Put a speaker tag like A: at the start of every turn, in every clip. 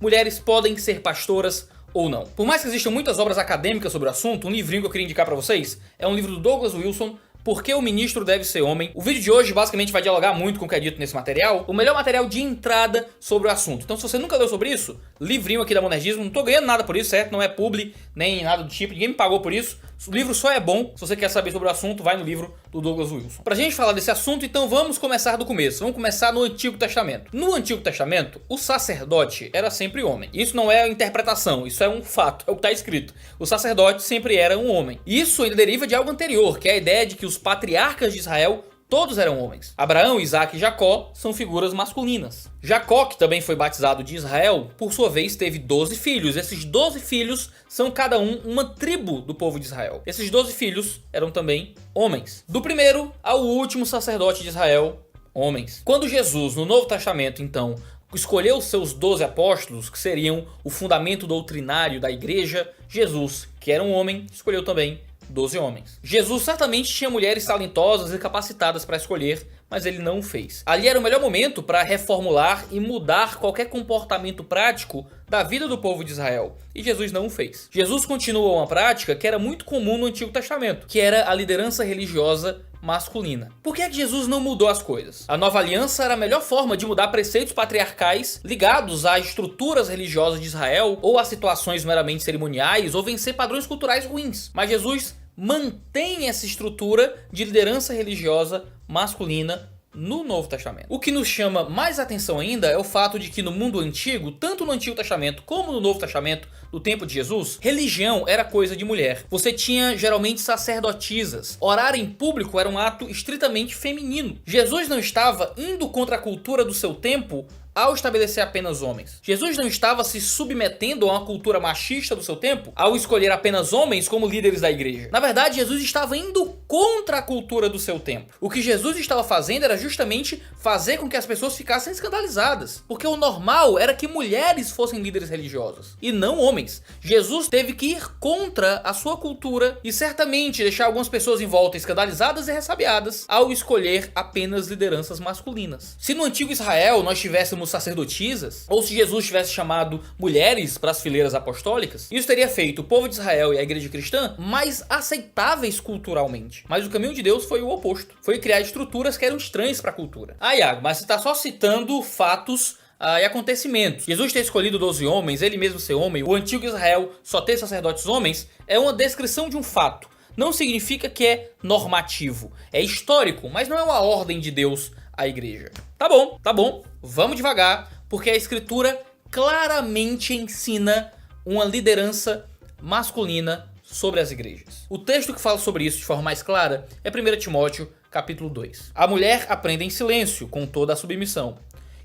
A: mulheres podem ser pastoras ou não. Por mais que existam muitas obras acadêmicas sobre o assunto, um livrinho que eu queria indicar pra vocês é um livro do Douglas Wilson, Por que o Ministro Deve Ser Homem. O vídeo de hoje basicamente vai dialogar muito com o que é dito nesse material, o melhor material de entrada sobre o assunto. Então se você nunca leu sobre isso, livrinho aqui da Monergismo, não tô ganhando nada por isso, certo? Não é publi, nem nada do tipo, ninguém me pagou por isso. O livro só é bom, se você quer saber sobre o assunto, vai no livro do Douglas Wilson. Pra gente falar desse assunto, então vamos começar do começo. Vamos começar no Antigo Testamento. No Antigo Testamento, o sacerdote era sempre homem. Isso não é interpretação, isso é um fato, é o que está escrito. O sacerdote sempre era um homem. Isso ele deriva de algo anterior, que é a ideia de que os patriarcas de Israel todos eram homens. Abraão, Isaac e Jacó são figuras masculinas. Jacó, que também foi batizado de Israel, por sua vez teve 12 filhos. Esses 12 filhos são cada um uma tribo do povo de Israel. Esses 12 filhos eram também homens. Do primeiro ao último sacerdote de Israel, homens. Quando Jesus, no Novo Testamento, então, escolheu os seus 12 apóstolos, que seriam o fundamento doutrinário da igreja, Jesus, que era um homem, escolheu também 12 homens. Jesus certamente tinha mulheres talentosas e capacitadas para escolher, mas ele não o fez. Ali era o melhor momento para reformular e mudar qualquer comportamento prático da vida do povo de Israel. E Jesus não o fez. Jesus continuou uma prática que era muito comum no Antigo Testamento, que era a liderança religiosa masculina. Por que Jesus não mudou as coisas? A nova aliança era a melhor forma de mudar preceitos patriarcais ligados às estruturas religiosas de Israel ou a situações meramente cerimoniais ou vencer padrões culturais ruins. Mas Jesus mantém essa estrutura de liderança religiosa masculina no Novo Testamento. O que nos chama mais atenção ainda é o fato de que no mundo antigo, tanto no Antigo Testamento como no Novo Testamento, no tempo de Jesus, religião era coisa de mulher. Você tinha geralmente sacerdotisas. Orar em público era um ato estritamente feminino. Jesus não estava indo contra a cultura do seu tempo ao estabelecer apenas homens. Jesus não estava se submetendo a uma cultura machista do seu tempo ao escolher apenas homens como líderes da igreja. Na verdade, Jesus estava indo contra a cultura do seu tempo. O que Jesus estava fazendo era justamente fazer com que as pessoas ficassem escandalizadas. Porque o normal era que mulheres fossem líderes religiosos e não homens. Jesus teve que ir contra a sua cultura e certamente deixar algumas pessoas em volta escandalizadas e ressabiadas ao escolher apenas lideranças masculinas. Se no antigo Israel nós tivéssemos sacerdotisas, ou se Jesus tivesse chamado mulheres para as fileiras apostólicas, isso teria feito o povo de Israel e a igreja cristã mais aceitáveis culturalmente. Mas o caminho de Deus foi o oposto. Foi criar estruturas que eram estranhas para a cultura. Ah, Iago, mas você está só citando fatos e acontecimentos. Jesus ter escolhido 12 homens, ele mesmo ser homem, o antigo Israel só ter sacerdotes homens, é uma descrição de um fato. Não significa que é normativo. É histórico, mas não é uma ordem de Deus à igreja. Tá bom, vamos devagar, porque a escritura claramente ensina uma liderança masculina sobre as igrejas. O texto que fala sobre isso de forma mais clara é 1 Timóteo, capítulo 2. A mulher aprenda em silêncio, com toda a submissão.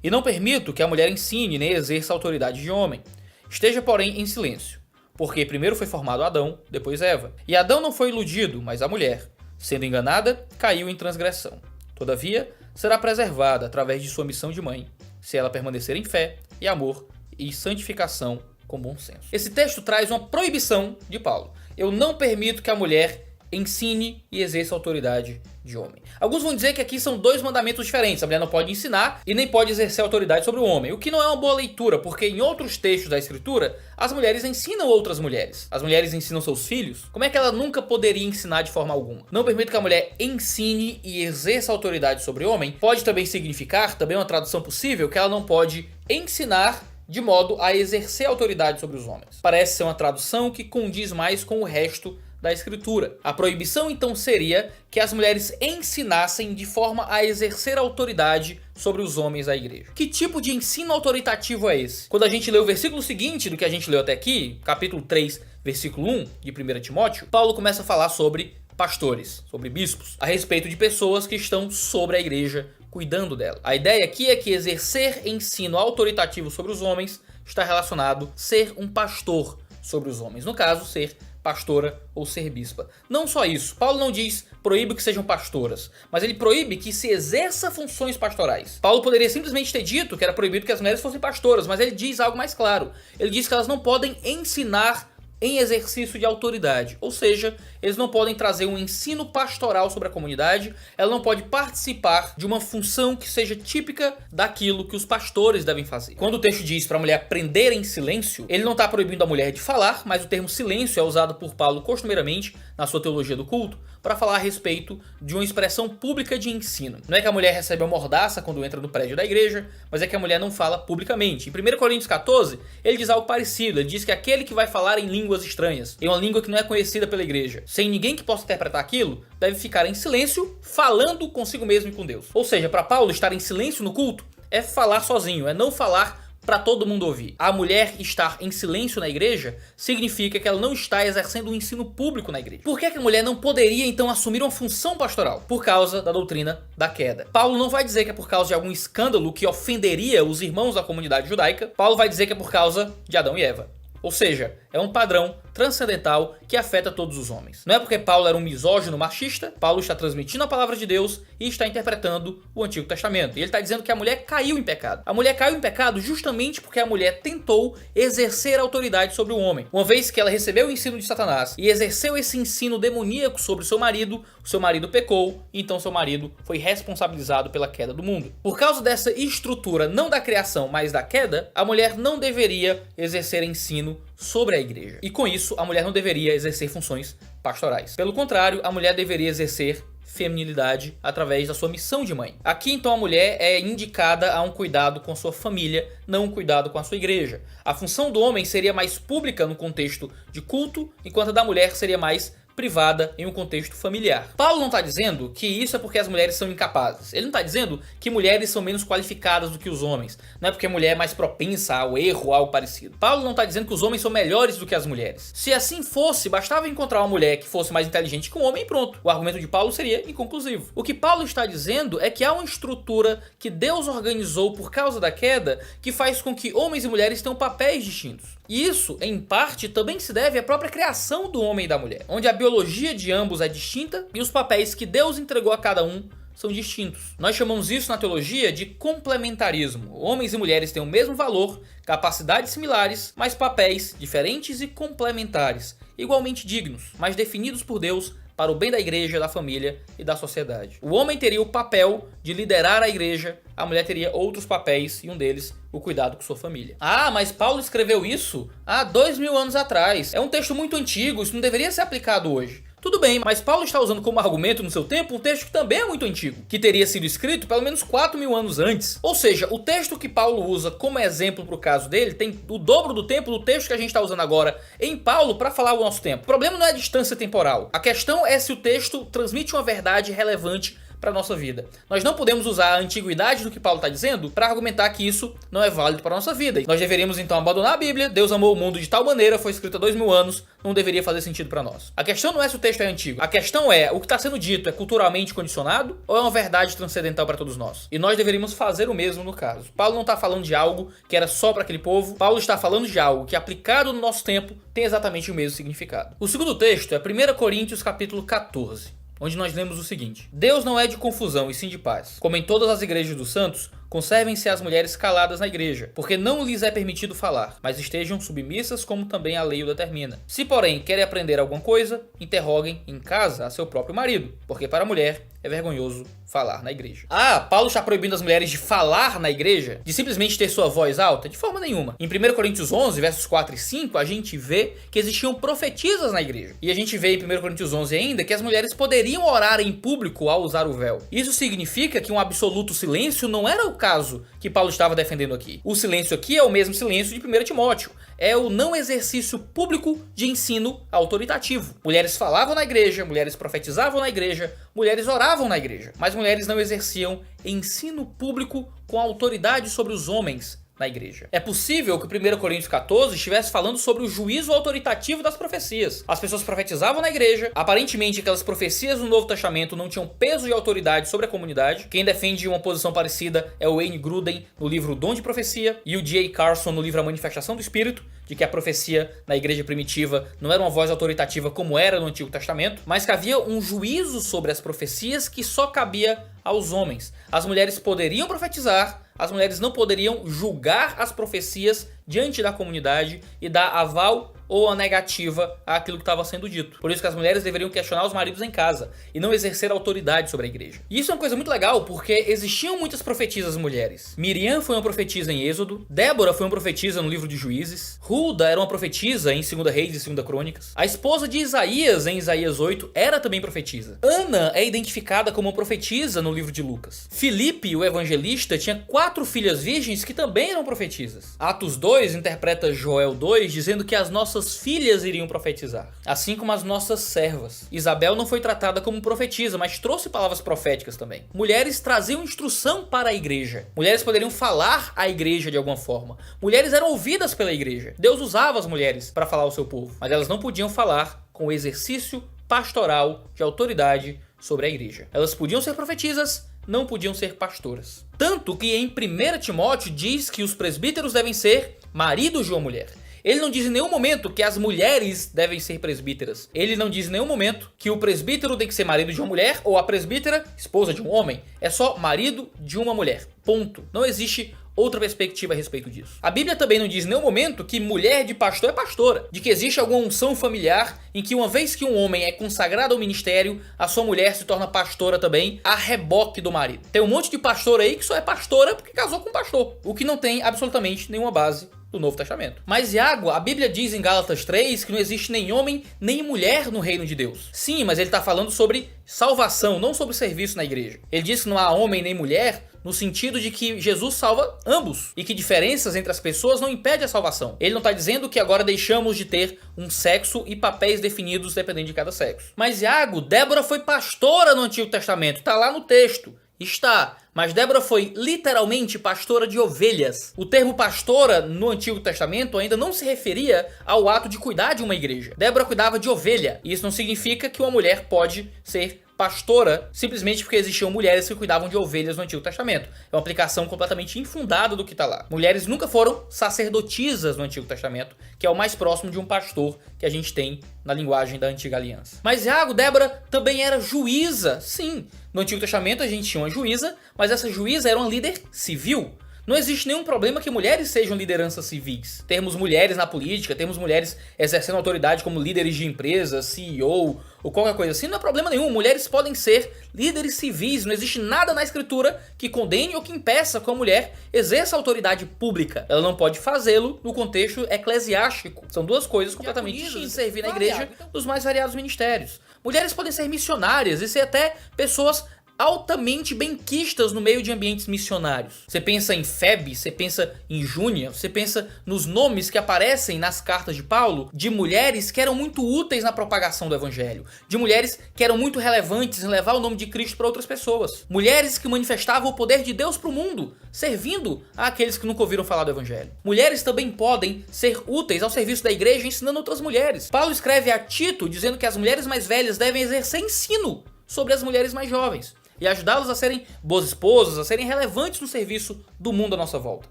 A: E não permito que a mulher ensine nem exerça a autoridade de homem. Esteja, porém, em silêncio, porque primeiro foi formado Adão, depois Eva. E Adão não foi iludido, mas a mulher, sendo enganada, caiu em transgressão. Todavia, será preservada através de sua missão de mãe, se ela permanecer em fé e amor e santificação com bom senso. Esse texto traz uma proibição de Paulo. Eu não permito que a mulher ensine e exerça a autoridade de homem. Alguns vão dizer que aqui são dois mandamentos diferentes. A mulher não pode ensinar e nem pode exercer autoridade sobre o homem. O que não é uma boa leitura, porque em outros textos da escritura, as mulheres ensinam outras mulheres. As mulheres ensinam seus filhos. Como é que ela nunca poderia ensinar de forma alguma? Não permito que a mulher ensine e exerça autoridade sobre o homem. Pode também significar, também uma tradução possível, que ela não pode ensinar de modo a exercer autoridade sobre os homens. Parece ser uma tradução que condiz mais com o resto da escritura. A proibição então seria que as mulheres ensinassem de forma a exercer autoridade sobre os homens da igreja. Que tipo de ensino autoritativo é esse? Quando a gente lê o versículo seguinte do que a gente leu até aqui, capítulo 3, versículo 1 de 1 Timóteo, Paulo começa a falar sobre pastores, sobre bispos, a respeito de pessoas que estão sobre a igreja, cuidando dela. A ideia aqui é que exercer ensino autoritativo sobre os homens está relacionado a ser um pastor sobre os homens. No caso, ser pastora ou ser bispa. Não só isso, Paulo não diz proíbe que sejam pastoras, mas ele proíbe que se exerça funções pastorais. Paulo poderia simplesmente ter dito que era proibido que as mulheres fossem pastoras, mas ele diz algo mais claro. Ele diz que elas não podem ensinar em exercício de autoridade, ou seja, eles não podem trazer um ensino pastoral sobre a comunidade, ela não pode participar de uma função que seja típica daquilo que os pastores devem fazer. Quando o texto diz para a mulher aprender em silêncio, ele não está proibindo a mulher de falar, mas o termo silêncio é usado por Paulo costumeiramente na sua teologia do culto para falar a respeito de uma expressão pública de ensino. Não é que a mulher recebe uma mordaça quando entra no prédio da igreja, mas é que a mulher não fala publicamente. Em 1 Coríntios 14, ele diz algo parecido. Ele diz que aquele que vai falar em línguas estranhas, em uma língua que não é conhecida pela igreja, sem ninguém que possa interpretar aquilo, deve ficar em silêncio, falando consigo mesmo e com Deus. Ou seja, para Paulo, estar em silêncio no culto é falar sozinho, é não falar para todo mundo ouvir. A mulher estar em silêncio na igreja significa que ela não está exercendo um ensino público na igreja. Por que a mulher não poderia então assumir uma função pastoral? Por causa da doutrina da queda. Paulo não vai dizer que é por causa de algum escândalo que ofenderia os irmãos da comunidade judaica. Paulo vai dizer que é por causa de Adão e Eva. Ou seja, é um padrão transcendental que afeta todos os homens. Não é porque Paulo era um misógino machista, Paulo está transmitindo a palavra de Deus e está interpretando o Antigo Testamento. E ele está dizendo que a mulher caiu em pecado. A mulher caiu em pecado justamente porque a mulher tentou exercer autoridade sobre o homem. Uma vez que ela recebeu o ensino de Satanás e exerceu esse ensino demoníaco sobre o seu marido pecou, e então seu marido foi responsabilizado pela queda do mundo. Por causa dessa estrutura não da criação, mas da queda, a mulher não deveria exercer ensino sobre a igreja. E com isso, a mulher não deveria exercer funções pastorais. Pelo contrário, a mulher deveria exercer feminilidade através da sua missão de mãe. Aqui então a mulher é indicada a um cuidado com sua família, não um cuidado com a sua igreja. A função do homem seria mais pública no contexto de culto, enquanto a da mulher seria mais privada em um contexto familiar. Paulo não está dizendo que isso é porque as mulheres são incapazes. Ele não está dizendo que mulheres são menos qualificadas do que os homens. Não é porque a mulher é mais propensa ao erro ou algo parecido. Paulo não está dizendo que os homens são melhores do que as mulheres. Se assim fosse, bastava encontrar uma mulher que fosse mais inteligente que um homem e pronto. O argumento de Paulo seria inconclusivo. O que Paulo está dizendo é que há uma estrutura que Deus organizou por causa da queda que faz com que homens e mulheres tenham papéis distintos. E isso, em parte, também se deve à própria criação do homem e da mulher, onde a biologia de ambos é distinta e os papéis que Deus entregou a cada um são distintos. Nós chamamos isso na teologia de complementarismo. Homens e mulheres têm o mesmo valor, capacidades similares, mas papéis diferentes e complementares, igualmente dignos, mas definidos por Deus para o bem da igreja, da família e da sociedade. O homem teria o papel de liderar a igreja, a mulher teria outros papéis e um deles o cuidado com sua família. Ah, mas Paulo escreveu isso há 2000 anos atrás. É um texto muito antigo, isso não deveria ser aplicado hoje. Tudo bem, mas Paulo está usando como argumento no seu tempo um texto que também é muito antigo, que teria sido escrito pelo menos 4.000 anos antes. Ou seja, o texto que Paulo usa como exemplo para o caso dele tem o dobro do tempo do texto que a gente está usando agora em Paulo para falar o nosso tempo. O problema não é a distância temporal. A questão é se o texto transmite uma verdade relevante para a nossa vida. Nós não podemos usar a antiguidade do que Paulo está dizendo para argumentar que isso não é válido para a nossa vida. Nós deveríamos então abandonar a Bíblia. Deus amou o mundo de tal maneira, foi escrito há 2000 anos, não deveria fazer sentido para nós. A questão não é se o texto é antigo. A questão é, o que está sendo dito é culturalmente condicionado ou é uma verdade transcendental para todos nós? E nós deveríamos fazer o mesmo no caso. Paulo não está falando de algo que era só para aquele povo. Paulo está falando de algo que, aplicado no nosso tempo, tem exatamente o mesmo significado. O segundo texto é 1 Coríntios capítulo 14. Onde nós lemos o seguinte: Deus não é de confusão e sim de paz. Como em todas as igrejas dos santos, conservem-se as mulheres caladas na igreja, porque não lhes é permitido falar, mas estejam submissas como também a lei o determina. Se, porém, querem aprender alguma coisa, interroguem em casa a seu próprio marido, porque para a mulher é vergonhoso falar na igreja. Ah, Paulo está proibindo as mulheres de falar na igreja? De simplesmente ter sua voz alta? De forma nenhuma. Em 1 Coríntios 11, versos 4 e 5, a gente vê que existiam profetisas na igreja. E a gente vê em 1 Coríntios 11 ainda que as mulheres poderiam orar em público ao usar o véu. Isso significa que um absoluto silêncio não era o caso que Paulo estava defendendo aqui. O silêncio aqui é o mesmo silêncio de 1 Timóteo. É o não exercício público de ensino autoritativo. Mulheres falavam na igreja, mulheres profetizavam na igreja, mulheres oravam na igreja, mas mulheres não exerciam ensino público com autoridade sobre os homens na igreja. É possível que o 1 Coríntios 14 estivesse falando sobre o juízo autoritativo das profecias. As pessoas profetizavam na igreja, aparentemente aquelas profecias do Novo Testamento não tinham peso e autoridade sobre a comunidade. Quem defende uma posição parecida é o Wayne Grudem no livro O Dom de Profecia e o D.A. Carson no livro A Manifestação do Espírito, de que a profecia na igreja primitiva não era uma voz autoritativa como era no Antigo Testamento, mas que havia um juízo sobre as profecias que só cabia aos homens. As mulheres poderiam profetizar, as mulheres não poderiam julgar as profecias diante da comunidade e dar aval ou a negativa àquilo que estava sendo dito. Por isso que as mulheres deveriam questionar os maridos em casa e não exercer autoridade sobre a igreja. E isso é uma coisa muito legal porque existiam muitas profetisas mulheres. Miriam foi uma profetisa em Êxodo, Débora foi uma profetisa no livro de Juízes, Hulda era uma profetisa em 2 Reis e 2 Crônicas, a esposa de Isaías em Isaías 8 era também profetisa. Ana é identificada como uma profetisa no livro de Lucas. Filipe, o evangelista, tinha 4 filhas virgens que também eram profetisas. Atos 2 interpreta Joel 2 dizendo que as nossas filhas iriam profetizar, assim como as nossas servas. Isabel não foi tratada como profetisa, mas trouxe palavras proféticas também. Mulheres traziam instrução para a igreja. Mulheres poderiam falar à igreja de alguma forma. Mulheres eram ouvidas pela igreja. Deus usava as mulheres para falar ao seu povo, mas elas não podiam falar com o exercício pastoral de autoridade sobre a igreja. Elas podiam ser profetisas, não podiam ser pastoras. Tanto que em 1 Timóteo diz que os presbíteros devem ser maridos de uma mulher. Ele não diz em nenhum momento que as mulheres devem ser presbíteras. Ele não diz em nenhum momento que o presbítero tem que ser marido de uma mulher ou a presbítera esposa de um homem. É só marido de uma mulher. Ponto. Não existe outra perspectiva a respeito disso. A Bíblia também não diz em nenhum momento que mulher de pastor é pastora, de que existe alguma unção familiar em que uma vez que um homem é consagrado ao ministério, a sua mulher se torna pastora também, a reboque do marido. Tem um monte de pastor aí que só é pastora porque casou com um pastor, o que não tem absolutamente nenhuma base do Novo Testamento. Mas Iago, a Bíblia diz em Gálatas 3 que não existe nem homem nem mulher no reino de Deus. Sim, mas ele está falando sobre salvação, não sobre serviço na igreja. Ele diz que não há homem nem mulher no sentido de que Jesus salva ambos e que diferenças entre as pessoas não impedem a salvação. Ele não está dizendo que agora deixamos de ter um sexo e papéis definidos dependendo de cada sexo. Mas Iago, Débora foi pastora no Antigo Testamento, está lá no texto. Está, mas Débora foi literalmente pastora de ovelhas. O termo pastora no Antigo Testamento ainda não se referia ao ato de cuidar de uma igreja. Débora cuidava de ovelha, e isso não significa que uma mulher pode ser pastora simplesmente porque existiam mulheres que cuidavam de ovelhas no Antigo Testamento. É uma aplicação completamente infundada do que está lá. Mulheres nunca foram sacerdotisas no Antigo Testamento, que é o mais próximo de um pastor que a gente tem na linguagem da Antiga Aliança. Mas Iago, Débora também era juíza, sim. No Antigo Testamento a gente tinha uma juíza, mas essa juíza era uma líder civil. Não existe nenhum problema que mulheres sejam lideranças civis. Termos mulheres na política, termos mulheres exercendo autoridade como líderes de empresas, CEO ou qualquer coisa assim, não é problema nenhum. Mulheres podem ser líderes civis. Não existe nada na escritura que condene ou que impeça que a mulher exerça autoridade pública. Ela não pode fazê-lo no contexto eclesiástico. São duas coisas completamente distintas. Servir na igreja dos mais variados ministérios. Mulheres podem ser missionárias e ser até pessoas altamente benquistas no meio de ambientes missionários. Você pensa em Febe, você pensa em Júnia, você pensa nos nomes que aparecem nas cartas de Paulo de mulheres que eram muito úteis na propagação do evangelho, de mulheres que eram muito relevantes em levar o nome de Cristo para outras pessoas, mulheres que manifestavam o poder de Deus para o mundo, servindo àqueles que nunca ouviram falar do evangelho. Mulheres também podem ser úteis ao serviço da igreja ensinando outras mulheres. Paulo escreve a Tito dizendo que as mulheres mais velhas devem exercer ensino sobre as mulheres mais jovens e ajudá-los a serem boas esposas, a serem relevantes no serviço do mundo à nossa volta.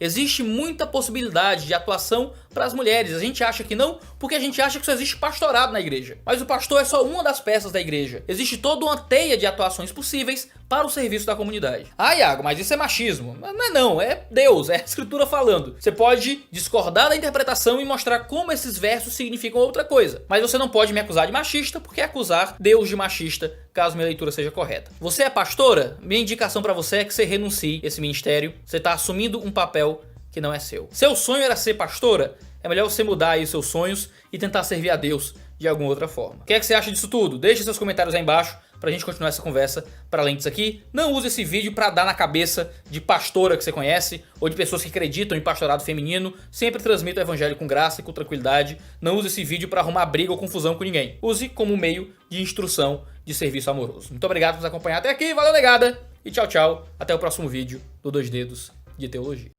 A: Existe muita possibilidade de atuação para as mulheres. A gente acha que não, porque a gente acha que só existe pastorado na igreja. Mas o pastor é só uma das peças da igreja. Existe toda uma teia de atuações possíveis para o serviço da comunidade. Ah, Iago, mas isso é machismo. Não é não, é Deus, é a escritura falando. Você pode discordar da interpretação e mostrar como esses versos significam outra coisa. Mas você não pode me acusar de machista, porque é acusar Deus de machista, caso minha leitura seja correta. Você é pastora? Minha indicação para você é que você renuncie a esse ministério. Você está assumindo um papel que não é seu. Seu sonho era ser pastora? É melhor você mudar aí os seus sonhos e tentar servir a Deus de alguma outra forma. O que é que você acha disso tudo? Deixe seus comentários aí embaixo pra gente continuar essa conversa. Para além disso aqui, não use esse vídeo pra dar na cabeça de pastora que você conhece ou de pessoas que acreditam em pastorado feminino. Sempre transmita o evangelho com graça e com tranquilidade. Não use esse vídeo pra arrumar briga ou confusão com ninguém. Use como meio de instrução de serviço amoroso. Muito obrigado por nos acompanhar até aqui. Valeu, negada! E tchau, tchau. Até o próximo vídeo do Dois Dedos de Teologia.